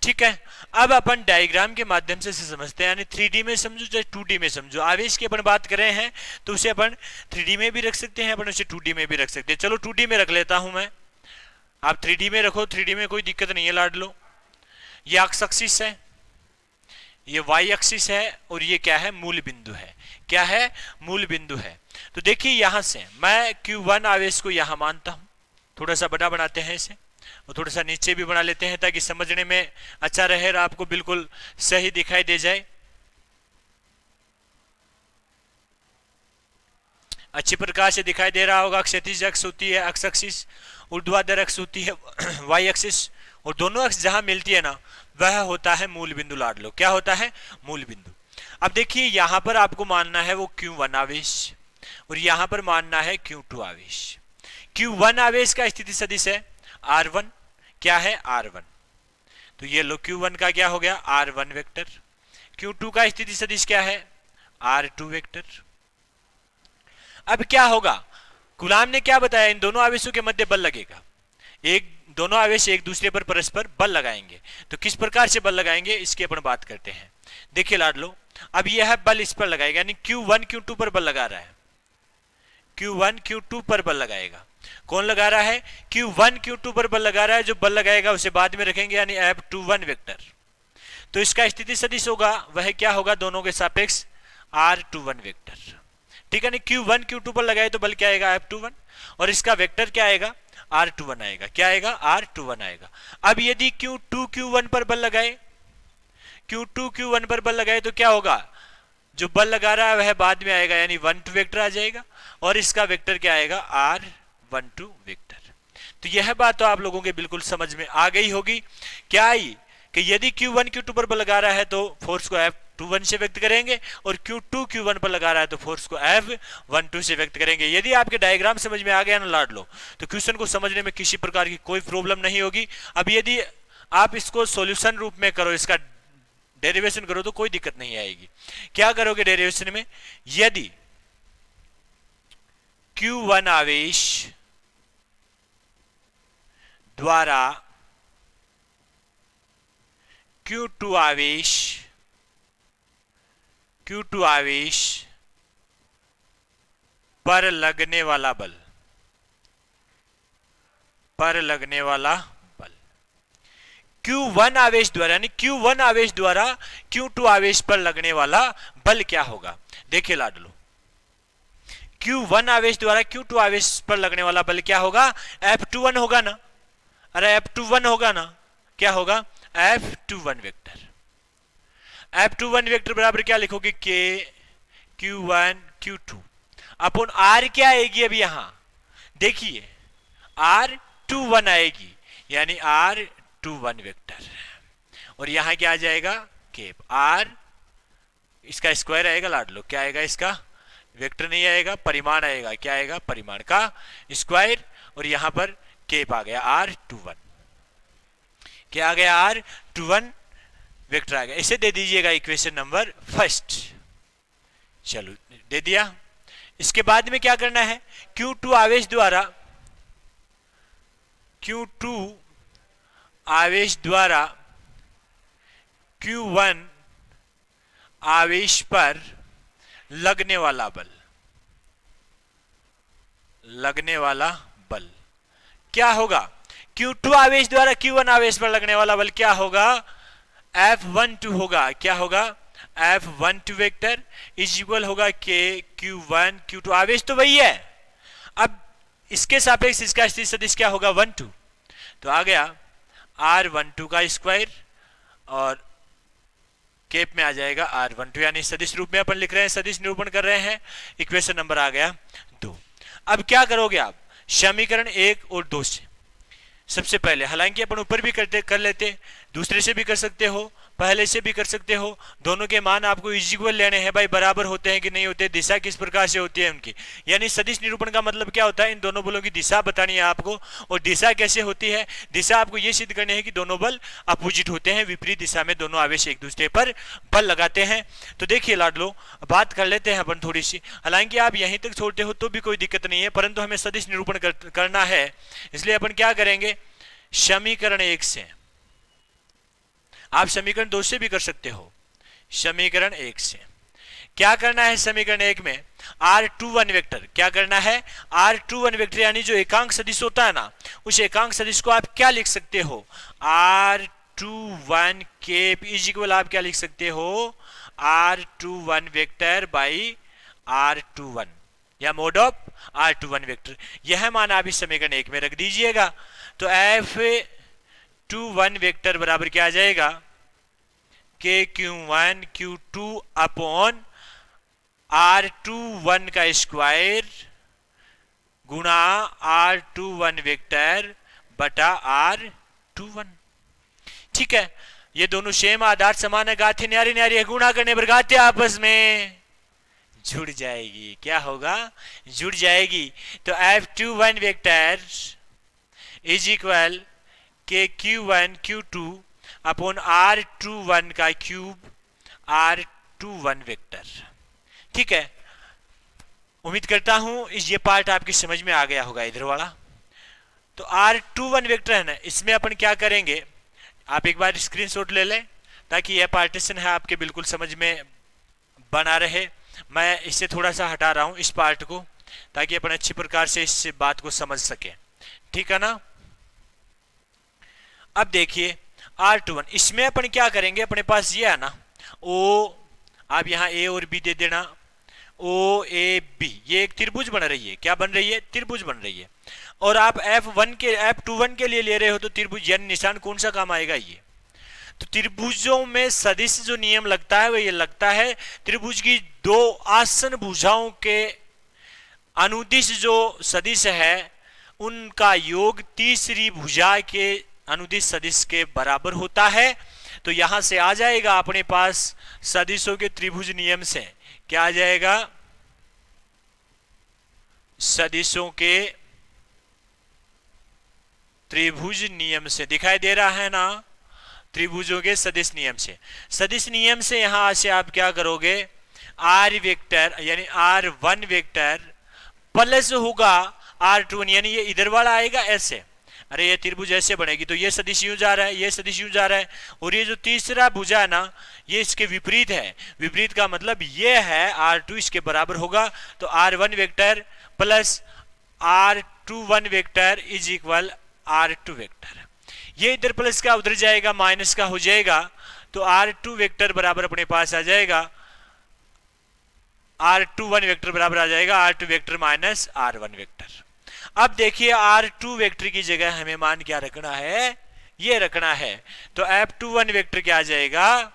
ठीक है, अब अपन डायग्राम के माध्यम से समझते हैं, यानी 3D में समझो चाहे 2D में समझो। आवेश की अपन बात कर रहे हैं तो उसे अपन 3D में भी रख सकते हैं, अपन उसे 2D में भी रख सकते हैं। चलो 2D में रख लेता हूं मैं, आप 3D में रखो, 3D में कोई दिक्कत नहीं है लाड लो। ये एक्स एक्सिस है, ये वाई एक्सिस है, और ये क्या है, मूल बिंदु है। क्या है, मूल बिंदु है। तो देखिए यहां से मैं Q1 आवेश को यहां मानता हूं, थोड़ा सा बड़ा बनाते हैं इसे, और थोड़ा सा नीचे भी बना लेते हैं ताकि समझने में अच्छा रहे और आपको बिल्कुल सही दिखाई दे जाए, अच्छी प्रकार से दिखाई दे रहा होगा। क्षैतिज अक्ष होती है एक्स एक्सिस, ऊर्ध्वाधर अक्ष होती है वाई एक्सिस, और दोनों अक्ष जहां मिलती है ना वह होता है मूल बिंदु लाड लो। क्या होता है, मूल बिंदु। अब देखिए यहां पर आपको मानना है वो Q1 आवेश, और यहां पर मानना है Q2 आवेश। Q1 आवेश का स्थिति सदिश है R1, क्या है, R1। तो ये लो Q1 का क्या हो गया, R1 वेक्टर। Q2 का स्थिति सदिश क्या है, R2 वेक्टर। अब क्या होगा, कूलाम ने क्या बताया, इन दोनों आवेशों के मध्य बल लगेगा, दोनों आवेश एक दूसरे पर परस्पर बल लगाएंगे। तो किस प्रकार से बल लगाएंगे इसकी अपन बात करते हैं। देखिए लाड लो, अब यह बल इस पर लगाएगा, यानी Q1 Q2 पर बल लगा रहा है, Q1 Q2 पर बल लगाएगा। कौन लगा रहा है, Q1 Q2 पर बल लगा रहा है। जो बल लगाएगा उसे बाद में रखेंगे, यानी F21 वेक्टर। तो इसका स्थिति सदिश होगा वह क्या होगा, दोनों के सापेक्ष R21 वेक्टर। ठीक है, नहीं Q1 Q2 पर लगाए तो बल क्या आएगा, F21, और इसका वेक्टर क्या आएगा, R21 आएगा। क्या आएगा, R21 आएगा। अब यदि Q2 Q1 पर बल लगाए, Q2 Q1 पर बल लगाए तो क्या होगा, जो बल लगा रहा है वह बाद में आएगा, यानी 1 2 वेक्टर आ जाएगा, और इसका वेक्टर क्या आएगा, R12 वेक्टर। तो यह बात तो आप लोगों के बिल्कुल समझ में आ गई होगी। क्या आई कि यदि Q1 Q2 पर बल लगा रहा है तो फोर्स को F21 से व्यक्त करेंगे, और Q2 Q1 पर लगा रहा है तो फोर्स को F12 से व्यक्त करेंगे। यदि आपके डायग्राम समझ में आ गया ना लाड लो, तो क्वेश्चन को समझने में किसी प्रकार की कोई प्रॉब्लम नहीं होगी। अब यदि आप इसको सॉल्यूशन रूप में करो, इसका डेरिवेशन करो तो कोई दिक्कत नहीं आएगी। क्या करोगे डेरिवेशन में, यदि Q1 आवेश द्वारा Q2 आवेश पर लगने वाला बल, Q1 आवेश द्वारा, यानी Q1 आवेश द्वारा Q2 आवेश पर लगने वाला बल क्या होगा। देखिए लाड लो, Q1 आवेश द्वारा Q2 आवेश पर लगने वाला बल क्या होगा, F21 होगा ना, अरे F21 होगा ना, क्या होगा, F21 वेक्टर। F21 वेक्टर बराबर क्या लिखोगे, K Q1 Q2 अपन R क्या आएगी, अभी यहां देखिए R21 आएगी, यानी R21 वेक्टर, और यहां क्या आ जाएगा, केप R, इसका स्क्वायर आएगा लाड लो। क्या आएगा, इसका वेक्टर नहीं आएगा, परिमाण आएगा। क्या आएगा, परिमाण का स्क्वायर, और यहां पर केप आ गया R21। क्या आ गया, R21 वेक्टर आ गया। इसे दे दीजिएगा इक्वेशन नंबर फर्स्ट। चलो दे दिया। इसके बाद में क्या करना है, Q2 आवेश द्वारा Q1 आवेश पर लगने वाला बल क्या होगा, Q2 आवेश द्वारा Q1 आवेश पर लगने वाला बल क्या होगा, F12 होगा। क्या होगा, F12 वेक्टर इज इक्वल होगा K Q1 Q2, आवेश तो वही है। अब इसके सापेक्ष इसका स्थिति सदिश क्या होगा, 1 2, तो आ गया R12 का स्क्वायर, और केप में आ जाएगा R12, यानी सदिश रूप में अपन लिख रहे हैं, सदिश निरूपण कर रहे हैं। इक्वेशन नंबर आ गया 2। अब क्या करोगे आप, समीकरण 1 और 2 से सबसे पहले, हालांकि अपन ऊपर भी कर लेते, दूसरे से भी कर सकते हो, पहले से भी कर सकते हो, दोनों के मान आपको इक्वल लेने हैं भाई, बराबर होते हैं कि नहीं होते, दिशा किस प्रकार से होती है उनकी। यानी सदिश निरूपण का मतलब क्या होता है, इन दोनों बलों की दिशा बतानी है आपको, और दिशा कैसे होती है, दिशा आपको यह सिद्ध करनी है कि दोनों बल अपोजिट होते हैं, विपरीत दिशा में दोनों आवेश एक दूसरे पर बल लगाते हैं। तो देखिए लाडलो, बात कर लेते हैं अपन थोड़ी सी, हालांकि आप यहीं तक छोड़ते हो तो भी कोई दिक्कत नहीं है, परंतु हमें सदिश निरूपण करना है, इसलिए अपन क्या करेंगे, समीकरण 1 से आप समीकरण 2 से भी कर सकते हो, समीकरण 1 से। क्या करना है समीकरण 1 में, R21 वेक्टर क्या करना है, R21 वेक्टर यानी जो एकांक सदिश होता है ना, उस एकांक सदिश को आप क्या लिख सकते हो, R21 केप इज इक्वल आप क्या लिख सकते हो, R21 वेक्टर बाई R21 या मोड ऑफ R21 वेक्टर। यह मान आप इस समीकरण 1 में रख दीजिएगा। तो F21 वेक्टर बराबर क्या आ जाएगा, KQ1 Q2 अपॉन R21 का स्क्वायर गुणा R21 वेक्टर बटा R21। ठीक है, ये दोनों सेम आधार समान है, गाथे न्यारी न्यारी है, गुणा करने पर गाथे आपस में जुड़ जाएगी। क्या होगा, जुड़ जाएगी। तो F21 वेक्टर इज इक्वल के Q1 Q2 अपॉन R21 का क्यूब R21 वेक्टर। ठीक है, उम्मीद करता हूं ये पार्ट आपकी समझ में आ गया होगा इधर वाला। तो R21 वेक्टर है ना, इसमें अपन क्या करेंगे, आप एक बार स्क्रीनशॉट ले लें ताकि यह पार्टीशन है आपके बिल्कुल समझ में बना रहे। मैं इससे थोड़ा सा हटा रहा हूं इस पार्ट को, ताकि अपन अच्छी प्रकार से इस बात को समझ सके। ठीक है ना। अब देखिए R21, इसमें अपन क्या करेंगे, अपने पास ये है ना O, आप यहां A और B दे देना, OAB, ये एक त्रिभुज बन रही है। क्या बन रही है, त्रिभुज बन रही है। और आप F21 के लिए ले रहे हो तो त्रिभुज यानी निशान कौन सा काम आएगा, ये। तो त्रिभुजों में सदिश जो नियम लगता है वो ये लगता है, त्रिभुज की दो आसन भुजाओं के अनुदिश जो सदिश है उनका योग तीसरी भुजा के अनुदिश सदिश के बराबर होता है। तो यहां से आ जाएगा अपने पास सदिशों के त्रिभुज नियम से, क्या आ जाएगा, सदिशों के त्रिभुज नियम से, दिखाई दे रहा है ना, त्रिभुजों के सदिश नियम से। सदिश नियम से यहां से आप क्या करोगे, R वेक्टर यानी R1 वेक्टर प्लस होगा R21 यानी ये इधर वाला आएगा ऐसे, अरे ये त्रिभुज ऐसे बनेगी तो ये सदिश यूं जा रहा है, ये सदिश यूं जा रहा है, और ये जो तीसरा भुजा है ना ये इसके विपरीत है। विपरीत का मतलब ये है R2 इसके बराबर होगा। तो R1 vector plus R21 vector is equal R2 vector. ये इधर प्लस का उधर जाएगा माइनस का हो जाएगा। तो R2 वेक्टर बराबर अपने पास आ जाएगा, R21 वेक्टर बराबर आ जाएगा R2 vector minus R1 vector. अब देखिए R2 वेक्टर की जगह हमें मान क्या रखना है, ये रखना है। तो F21 वेक्टर क्या आ जाएगा,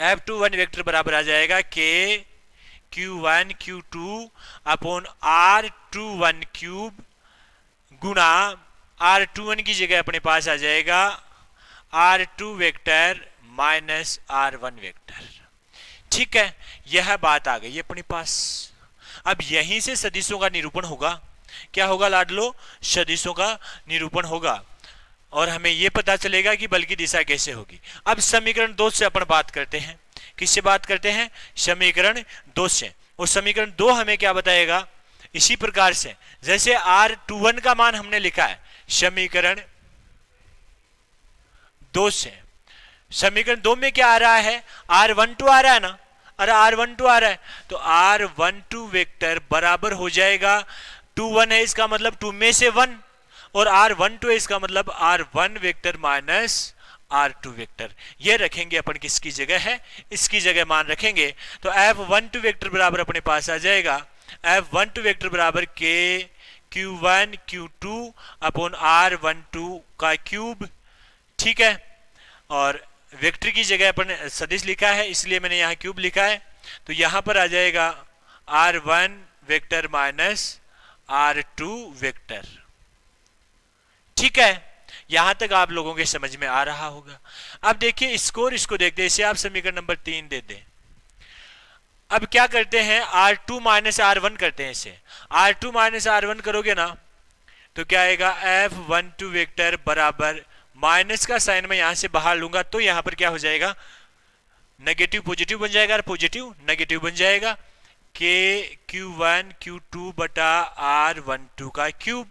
F21 वेक्टर बराबर आ जाएगा K Q1 Q2 upon R21 cube गुणा R21 की जगह अपने पास आ जाएगा R2 vector minus R1 vector. ठीक है, यह बात आ गई अपने पास। अब यहीं से सदिशों का निरूपण होगा। क्या होगा लाडलो, सदिशों का निरूपण होगा, और हमें यह पता चलेगा कि बल की दिशा कैसे होगी। अब समीकरण 2 से अपन बात करते हैं। किससे बात करते हैं, समीकरण 2 से। और समीकरण 2 हमें क्या बताएगा, इसी प्रकार से जैसे R21 का मान हमने लिखा है समीकरण 2 से। समीकरण 2 में क्या आ रहा है, R12 आ रहा है ना, अरे R12 आ रहा है, तो R12 वेक्टर बराबर हो जाएगा 2 1 है इसका मतलब 2 में से 1, और R12 है इसका मतलब R1 vector minus R2 vector. ये रखेंगे अपन किसकी जगह है, इसकी जगह मान रखेंगे। तो F12 वेक्टर बराबर अपने पास आ जाएगा, F12 वेक्टर बराबर K Q1 Q2 upon R12 का क्यूब। ठीक है, और वेक्टर की जगह अपन सदिश लिखा है इसलिए मैंने यहां क्यूब लिखा है। तो यहां पर आ जाएगा R1 vector minus R2 vector. ठीक है, यहां तक आप लोगों के समझ में आ रहा होगा। अब देखिए इसको देखते हैं, इसे आप समीकरण नंबर 3 दे दें। अब क्या करते हैं, R2 माइनस R1 करते हैं। इसे R2 माइनस R1 करोगे ना तो क्या आएगा, F12 वेक्टर बराबर माइनस का साइन मैं यहां से बाहर लूंगा तो यहां पर क्या हो जाएगा, नेगेटिव पॉजिटिव बन जाएगा और पॉजिटिव नेगेटिव बन जाएगा। K Q1 Q2 बटा R12 का क्यूब,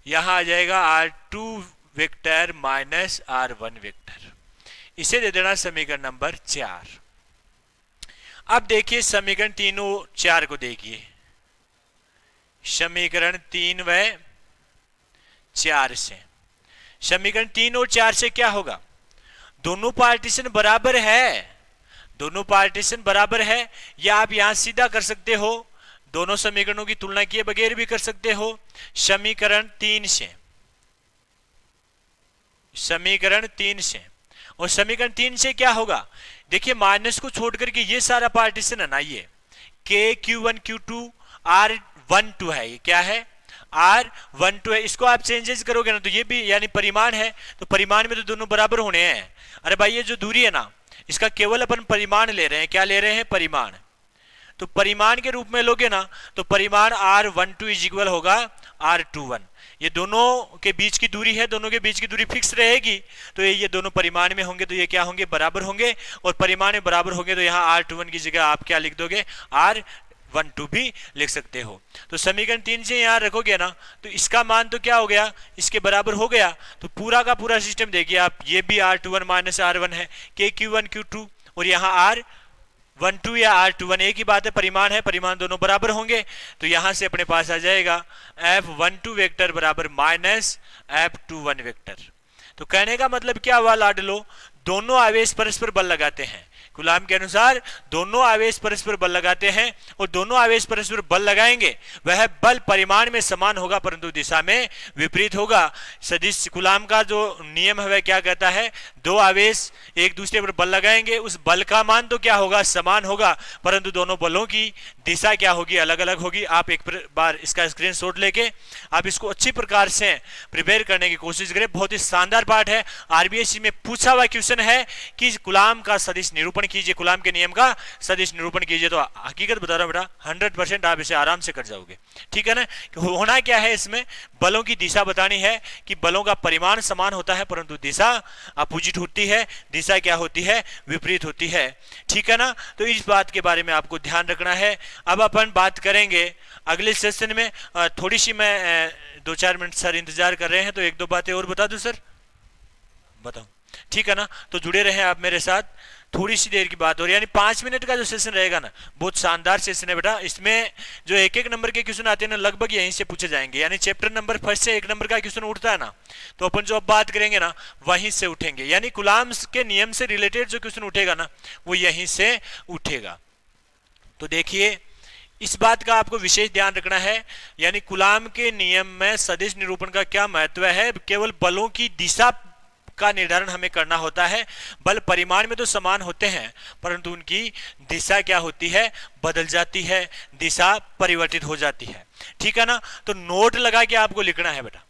यहां आ जाएगा R2 vector minus R1 vector. इसे दे देना समीकरण नंबर 4। अब देखिए समीकरण 3 और 4 को देखिए, समीकरण 3 व 4 से, समीकरण 3 और 4 से क्या होगा, दोनों पार्टीशन बराबर है, दोनों पार्टीशन बराबर है, या आप यहां सीधा कर सकते हो, दोनों समीकरणों की तुलना किए बगैर भी कर सकते हो। समीकरण 3 से, समीकरण 3 से, और समीकरण 3 से क्या होगा, देखिए माइनस को छोड़ करके ये सारा पार्टीशन है ना, ये के Q1 Q2 R12 है, ये क्या है R12 है, इसको आप चेंजेस करोगे ना तो ये भी यानी परिमाण है, तो परिमाण में तो दोनों बराबर होने हैं। अरे भाई ये जो दूरी है ना, इसका केवल अपन परिमाण ले रहे हैं, क्या ले रहे हैं, परिमाण। तो परिमाण के रूप में लोगे ना तो परिमाण R12 इज इक्वल होगा R21। ये दोनों के बीच की दूरी है, दोनों के बीच की दूरी फिक्स रहेगी, तो ये दोनों परिमाण में होंगे तो ये क्या होंगे, बराबर होंगे, और परिमाण में बराबर होंगे तो यहाँ R21 की जगह आप क्या लिख दोगे, R12 भी लिख सकते हो। तो समीकरण 3 से यहाँ रखोगे ना तो इसका मान तो क्या हो गया, इसके बराबर हो गया। तो पूरा का पूरा सिस्टम देखिए आप, ये भी R21 माइनस R1 है, के Q1 Q2, और यहाँ R12 या R21 एक ही बात है, परिमाण है, परिमाण दोनों बराबर होंगे, तो यहां से अपने पास आ जाएगा F12 वेक्टर बराबर माइनस F21 वेक्टर। तो कहने का मतलब क्या हुआ लाडलो, दोनों आवेश परस्पर बल लगाते हैं, कूलाम के अनुसार दोनों आवेश परस्पर बल लगाते हैं, और दोनों आवेश परस्पर बल लगाएंगे, वह बल परिमाण में समान होगा परंतु दिशा में विपरीत होगा। सदिश कूलाम का जो नियम है वह क्या कहता है, दो आवेश एक दूसरे पर बल लगाएंगे, उस बल का मान तो क्या होगा, समान होगा, परंतु दोनों बलों की दिशा क्या होगी, अलग अलग होगी। आप एक बार इसका स्क्रीनशॉट लेके आप इसको अच्छी प्रकार से प्रिपेयर करने की कोशिश करें, बहुत ही शानदार पाठ है। आरबीएससी में पूछा हुआ क्वेश्चन है कि कूलाम का सदिश निरूपण कीजिए, कूलाम के नियम का सदिश निरूपण कीजिए, तो हकीकत बता रहा हूं बेटा 100% आप इसे आराम से कर जाओगे, ठीक है ना। होना क्या है, इसमें बलों की दिशा बतानी है कि बलों का परिमाण समान होता है परंतु दिशा अपोजिट होती है, दिशा क्या होती है, विपरीत होती है, ठीक है ना। तो इस बात के बारे में आपको ध्यान रखना है। अब अपन बात करेंगे अगले सेशन में, थोड़ी सी मैं 2-4 मिनट सर इंतजार कर रहे हैं, तो 1-2 बातें और बता दूं सर, बताओ, ठीक है ना। तो जुड़े रहें आप मेरे साथ, थोड़ी सी देर की बात हो रही है, यानी 5 मिनट का जो सेशन रहेगा ना, बहुत शानदार सेशन है बेटा। इसमें जो एक एक नंबर के क्वेश्चन आते हैं ना, लगभग यहीं से पूछे जाएंगे, यानी चैप्टर नंबर 1 से 1 नंबर का क्वेश्चन उठता है ना, तो अपन जो अब बात करेंगे ना वहीं से उठेंगे, यानी कूलाम के नियम से रिलेटेड जो क्वेश्चन उठेगा ना वो यहीं से उठेगा। तो देखिए इस बात का आपको विशेष ध्यान रखना है, यानी कूलाम के नियम में सदिश निरूपण का क्या महत्व है, केवल बलों की दिशा का निर्धारण हमें करना होता है। बल परिमाण में तो समान होते हैं परंतु उनकी दिशा क्या होती है, बदल जाती है, दिशा परिवर्तित हो जाती है, ठीक है ना। तो नोट लगा के आपको लिखना है बेटा,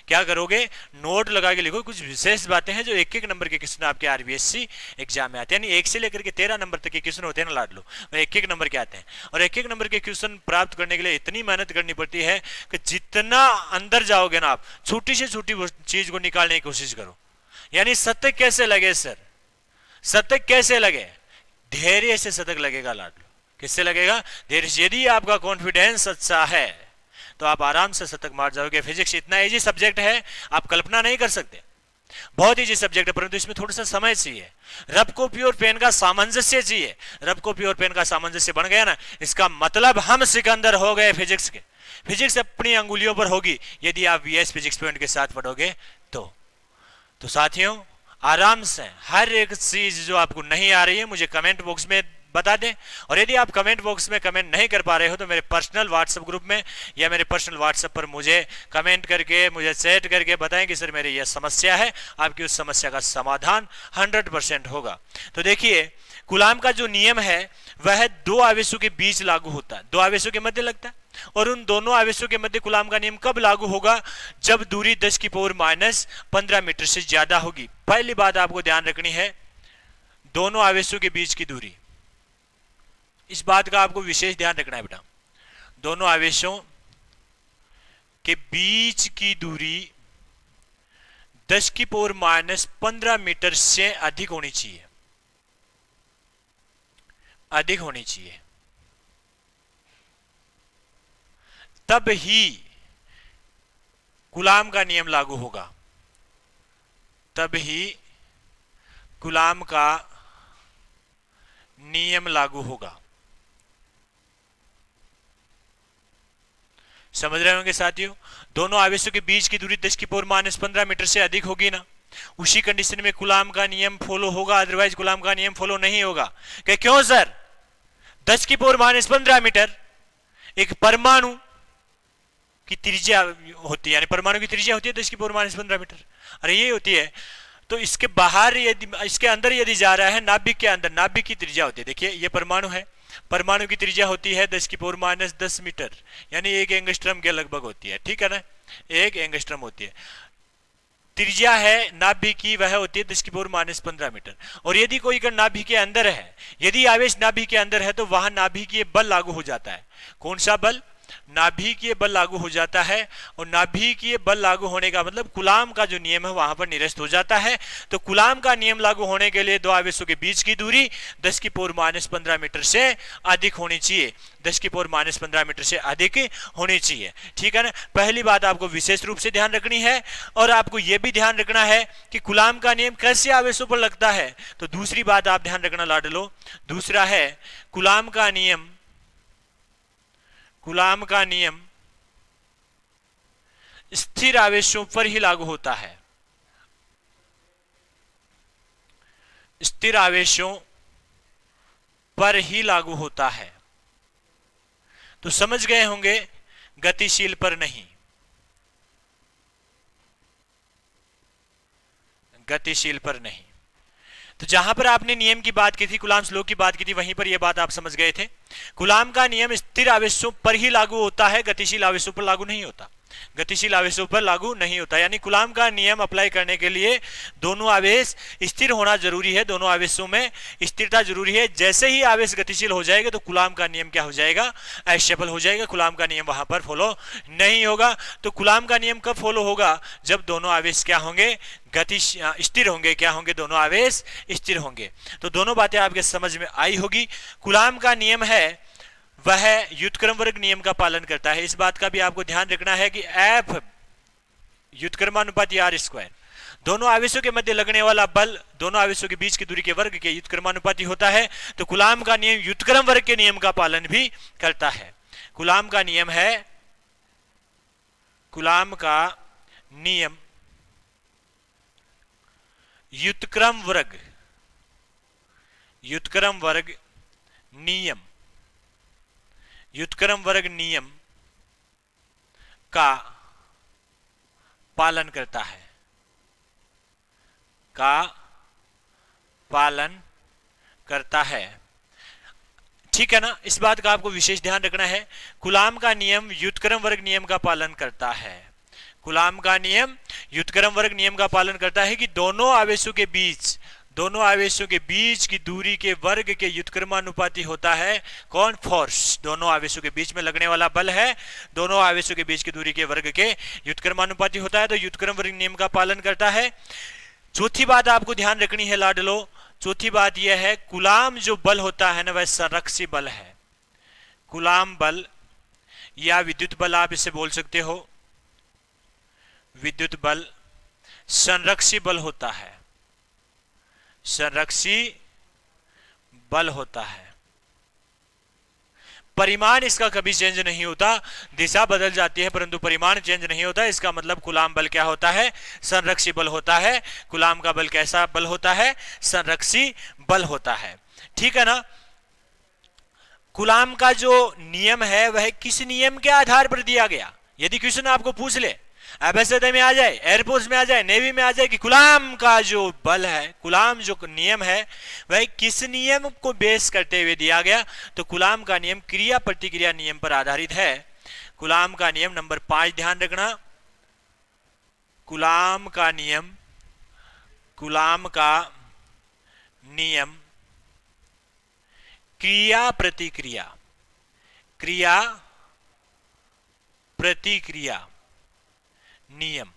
क्या करोगे, नोट लगा के लिखो। कुछ विशेष बातें हैं जो एक एक नंबर के क्वेश्चन आपके आरबीएससी एग्जाम में आते हैं, यानी 1 से लेकर के 13 नंबर तक के क्वेश्चन होते हैं ना लाडलो, वो एक एक नंबर के आते हैं, और एक एक नंबर के क्वेश्चन प्राप्त करने के लिए इतनी मेहनत करनी पड़ती है कि जितना अंदर जाओगे ना आप, छोटी से छोटी चीज को निकालने की कोशिश करो। यानी शतक कैसे लगे सर, शतक कैसे लगे, धैर्य से शतक लगेगा लाडलो, किससे लगेगा, धैर्य से। यदि आपका कॉन्फिडेंस अच्छा है तो आप आराम से शतक मार जाओगे। फिजिक्स इतना इजी सब्जेक्ट है, आप कल्पना नहीं कर सकते, बहुत इजी सब्जेक्ट है, परंतु इसमें थोड़ा सा समय चाहिए, रब कॉपी और पेन का सामंजस्य चाहिए। रब कॉपी और पेन का सामंजस्य बन गया ना, इसका मतलब हम सिकंदर हो गए फिजिक्स के। फिजिक्स अपनी अंगुलियों पर होगी यदि आप वीएस फिजिक्स पॉइंट के साथ पढ़ोगे तो साथियों आराम से हर एक चीज जो आपको नहीं आ रही है मुझे कमेंट बॉक्स में बता दें, और यदि आप कमेंट बॉक्स में कमेंट नहीं कर पा रहे हो तो मेरे पर्सनल व्हाट्सएप ग्रुप में या मेरे पर्सनल व्हाट्सएप पर मुझे कमेंट करके, मुझे चैट करके बताएं कि सर मेरी यह समस्या है, आपकी उस समस्या का समाधान 100% होगा। तो देखिए कूलाम का जो नियम है वह दो आवेशों के बीच लागू होता है, दो आवेशों के मध्य लगता है, और उन दोनों आवेशों के मध्य कूलाम का नियम कब लागू होगा, जब दूरी 10⁻⁻15 मीटर से ज्यादा होगी। पहली बात आपको ध्यान रखनी है, दोनों आवेशों के बीच की दूरी, इस बात का आपको विशेष ध्यान रखना है बेटा, दोनों आवेशों के बीच की दूरी 10⁻15 मीटर से अधिक होनी चाहिए, अधिक होनी चाहिए, तब ही कूलाम का नियम लागू होगा, तब ही कूलाम का नियम लागू होगा। समझ रहे होंगे साथियों, दोनों आवेशों के बीच की दूरी 10⁻⁻15 मीटर से अधिक होगी ना, उसी कंडीशन में कूलाम का नियम फॉलो होगा, अदरवाइज कूलाम का नियम फॉलो नहीं होगा। क्या क्यों सर? 10⁻15 मीटर एक परमाणु की त्रिज्या होती है, यानी परमाणु की त्रिज्या होती है 10⁻15 मीटर। अरे ये होती है, तो इसके बाहर यदि, इसके अंदर यदि जा रहा है, नाभिक के अंदर, नाभिक की त्रिज्या होती है, देखिए ये परमाणु है, परमाणु की त्रिज्या होती है 10⁻10 मीटर, यानी 1 एंगस्ट्रम के लगभग होती है, ठीक है ना, 1 एंगस्ट्रम होती है। त्रिज्या है नाभिक की, वह होती है 10⁻15 मीटर। और यदि कोई कण नाभिक के अंदर है, यदि आवेश नाभिक के अंदर है, तो वहां नाभिकीय बल लागू हो जाता है। कौन सा बल? नाभिकीय बल लागू हो जाता है। और नाभिकीय बल लागू होने का मतलब कूलाम का जो नियम है वहां पर निरस्त हो जाता है। तो कूलाम का नियम लागू होने के लिए दो आवेशों के बीच की दूरी 10⁻15 मीटर से अधिक होनी चाहिए, 10⁻15 मीटर से अधिक होनी चाहिए, ठीक है ना। पहली बात आपको विशेष रूप से ध्यान रखनी है। और आपको यह भी ध्यान रखना है कि कूलाम का नियम कैसे आवेशों पर लगता है। तो दूसरी बात आप ध्यान रखना लाडलो, दूसरा है कूलाम का नियम, कूलाम का नियम स्थिर आवेशों पर ही लागू होता है, स्थिर आवेशों पर ही लागू होता है। तो समझ गए होंगे, गतिशील पर नहीं, गतिशील पर नहीं। तो जहां पर आपने नियम की बात की थी, कूलाम्स लॉ की बात की थी, वहीं पर यह बात आप समझ गए थे। कूलाम का नियम स्थिर आवेशों पर ही लागू होता है, गतिशील आवेशों पर लागू नहीं होता, गतिशील आवेशों पर लागू नहीं होता। यानी कूलाम का नियम अप्लाई करने के लिए दोनों आवेश स्थिर होना जरूरी है, दोनों आवेशों में स्थिरता जरूरी है। जैसे ही आवेश गतिशील हो जाएगा तो कूलाम का नियम क्या हो जाएगा? असफल हो जाएगा, कूलाम का नियम वहां पर फॉलो नहीं होगा। तो कूलाम का नियम कब फॉलो होगा? जब दोनों आवेश क्या होंगे? स्थिर होंगे। क्या होंगे? दोनों आवेश स्थिर होंगे। तो दोनों बातें आपके समझ में आई होगी। कूलाम का नियम है वह व्युत्क्रम वर्ग नियम का पालन करता है। इस बात का भी आपको ध्यान रखना है कि F व्युत्क्रमानुपाती आर स्क्वायर, दोनों आवेशों के मध्य लगने वाला बल दोनों आवेशों के बीच की दूरी के वर्ग के व्युत्क्रमानुपाती होता है। तो कूलाम का नियम व्युत्क्रम वर्ग के नियम का पालन भी करता है। कूलाम का नियम है, कूलाम का नियम व्युत्क्रम वर्ग, व्युत्क्रम वर्ग नियम, व्युत्क्रम वर्ग नियम का पालन करता है, का पालन करता है, ठीक है ना। इस बात का आपको विशेष ध्यान रखना है। कूलाम का नियम व्युत्क्रम वर्ग नियम का पालन करता है। कूलाम का नियम व्युत्क्रम वर्ग नियम का पालन करता है कि दोनों आवेशों के बीच, दोनों आवेशों के बीच की दूरी के वर्ग के व्युत्क्रमानुपाती होता है कौन? फोर्स। दोनों आवेशों के बीच में लगने वाला बल है, दोनों आवेशों के बीच की दूरी के वर्ग के व्युत्क्रमानुपाती होता है। तो व्युत्क्रम वर्ग नियम का पालन करता है। चौथी बात आपको ध्यान रखनी है लाडलो, चौथी बात यह है कूलाम जो बल होता है ना वह संरक्षी बल है। कूलाम बल या विद्युत बल आप इसे बोल सकते हो, विद्युत बल संरक्षी बल होता है, संरक्षी बल होता है। परिमाण इसका कभी चेंज नहीं होता, दिशा बदल जाती है परंतु परिमाण चेंज नहीं होता। इसका मतलब कूलाम बल क्या होता है? संरक्षी बल होता है। कूलाम का बल कैसा बल होता है? संरक्षी बल होता है, ठीक है ना। कूलाम का जो नियम है वह किस नियम के आधार पर दिया गया? यदि क्वेश्चन आपको पूछ ले, एफएसएसआई में आ जाए, एयरफोर्स में आ जाए, नेवी में आ जाए कि कूलाम का जो बल है, कूलाम जो नियम है वह किस नियम को बेस करते हुए दिया गया? तो कूलाम का नियम क्रिया प्रतिक्रिया नियम पर आधारित है। कूलाम का नियम नंबर 5 ध्यान रखना, कूलाम का नियम, कूलाम का नियम क्रिया प्रतिक्रिया, क्रिया प्रतिक्रिया नियम।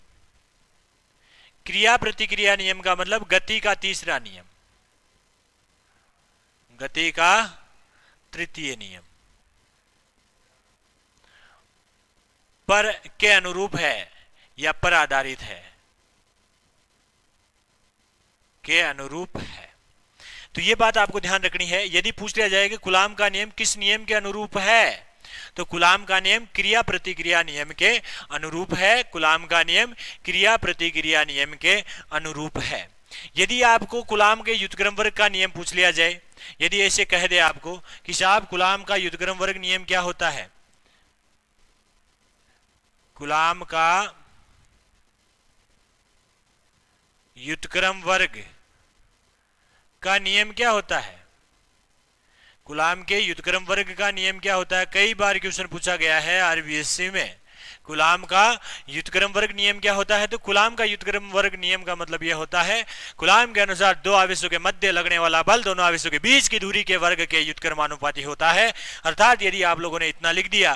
क्रिया प्रतिक्रिया नियम का मतलब गति का तीसरा नियम, गति का तृतीय नियम पर के अनुरूप है या पर आधारित है। के अनुरूप है। तो ये बात आपको ध्यान रखनी है। यदि पूछ लिया जाए कि कूलाम का नियम किस नियम के अनुरूप है, तो कूलाम का नियम क्रिया प्रतिक्रिया नियम के अनुरूप है। कूलाम का नियम क्रिया प्रतिक्रिया नियम के अनुरूप है। यदि आपको कूलाम के व्युत्क्रम वर्ग का नियम पूछ लिया जाए, यदि ऐसे कह दे आपको कि साहब कूलाम का व्युत्क्रम वर्ग नियम क्या होता है, कूलाम का व्युत्क्रम वर्ग का नियम क्या होता है, कूलाम के व्युत्क्रम वर्ग का नियम क्या होता है। कई बार क्वेश्चन पूछा गया है आरबीएससी में, कूलाम का व्युत्क्रम वर्ग नियम क्या होता है। तो कूलाम का व्युत्क्रम वर्ग नियम का मतलब यह होता है, कूलाम के अनुसार दो आवेशों के मध्य लगने वाला बल दोनों आवेशों के बीच की दूरी के वर्ग के व्युत्क्रमानुपाती होता है। अर्थात यदि आप लोगों ने इतना लिख दिया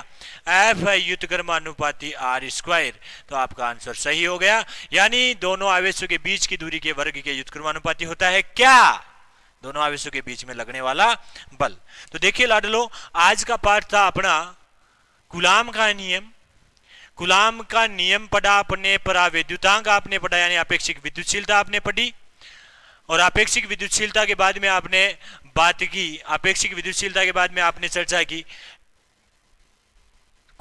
एफ है व्युत्क्रमानुपाती आर स्क्वायर, तो आपका आंसर सही हो गया। यानी दोनों आवेशों के बीच की दूरी के वर्ग के व्युत्क्रमानुपाती होता है क्या, दोनों आवेशों के बीच में लगने वाला बल। तो देखिए लाडलो, आज का पाठ था अपना कूलाम का नियम। कूलाम का नियम पढ़ा आपने, परावैद्युतांक आपने पढ़ा, यानी आपेक्षिक विद्युतशीलता आपने पढ़ी। और आपेक्षिक विद्युतशीलता के बाद में आपने बात की, आपेक्षिक विद्युतशीलता के बाद में आपने चर्चा की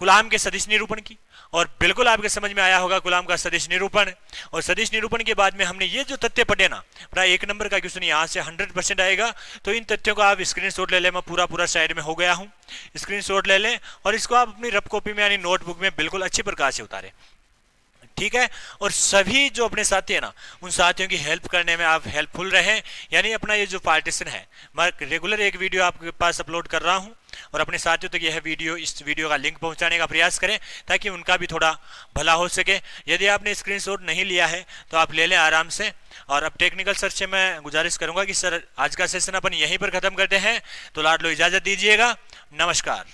कूलाम के सदिश निरूपण की। और बिल्कुल आपके समझ में आया होगा कूलाम का सदिश निरूपण। और सदिश निरूपण के बाद में हमने ये जो तथ्य पढ़े ना, प्राय 1 नंबर का क्वेश्चन यहाँ से 100% आएगा। तो इन तथ्यों को आप स्क्रीनशॉट ले लें, मैं पूरा साइड में हो गया हूँ, स्क्रीनशॉट ले लें और इसको आप अपनी रफ कॉपी में यानी नोटबुक में बिल्कुल अच्छी प्रकार से उतारें, ठीक है। और सभी जो अपने साथी है ना, उन साथियों की हेल्प करने में आप हेल्पफुल रहें। यानी अपना ये जो पार्टीशन है, मैं रेगुलर एक वीडियो आपके पास अपलोड कर रहा हूं और अपने साथियों तक यह वीडियो, इस वीडियो का लिंक पहुंचाने का प्रयास करें ताकि उनका भी थोड़ा भला हो सके। यदि आपने स्क्रीनशॉट नहीं लिया है तो आप ले लें आराम से। और अब टेक्निकल सर से मैं गुजारिश करूंगा कि सर आज का सेशन अपन यहीं पर खत्म करते हैं, तो लाडलो इजाजत दीजिएगा। नमस्कार।